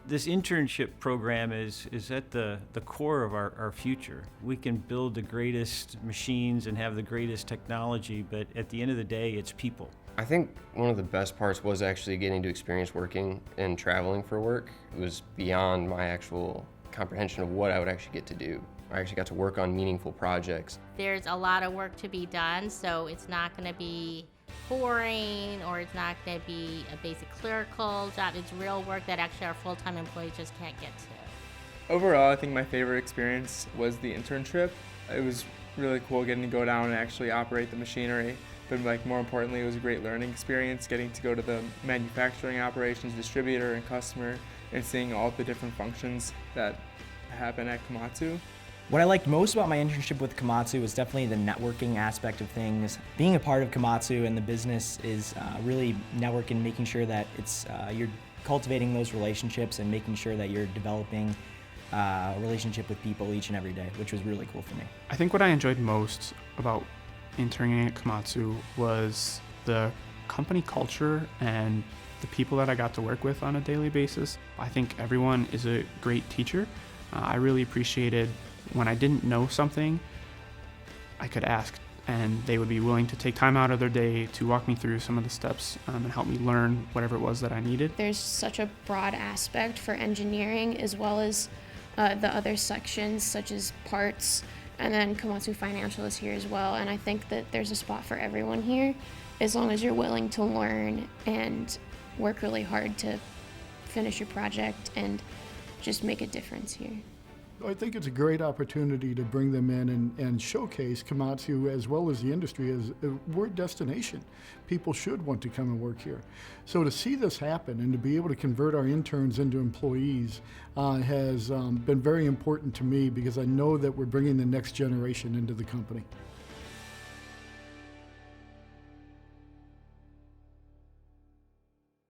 This internship program is at the core of our future. We can build the greatest machines and have the greatest technology, but at the end of the day, it's people. I think one of the best parts was actually getting to experience working and traveling for work. It was beyond my actual comprehension of what I would actually get to do. I actually got to work on meaningful projects. There's a lot of work to be done, so it's not going to be boring or it's not going to be a basic clerical job. It's real work that actually our full-time employees just can't get to. Overall, I think my favorite experience was the internship. It was really cool getting to go down and actually operate the machinery. But more importantly, it was a great learning experience getting to go to the manufacturing operations, distributor, and customer, and seeing all the different functions that happen at Komatsu. What I liked most about my internship with Komatsu was definitely the networking aspect of things. Being a part of Komatsu and the business is really networking, making sure that you're cultivating those relationships and making sure that you're developing a relationship with people each and every day, which was really cool for me. I think what I enjoyed most about interning at Komatsu was the company culture and the people that I got to work with on a daily basis. I think everyone is a great teacher. I really appreciated when I didn't know something, I could ask, and they would be willing to take time out of their day to walk me through some of the steps and help me learn whatever it was that I needed. There's such a broad aspect for engineering as well as the other sections such as parts, and then Komatsu Financial is here as well, and I think that there's a spot for everyone here as long as you're willing to learn and work really hard to finish your project and just make a difference here. I think it's a great opportunity to bring them in and showcase Komatsu as well as the industry as we're a destination. People should want to come and work here. So to see this happen and to be able to convert our interns into employees has been very important to me because I know that we're bringing the next generation into the company.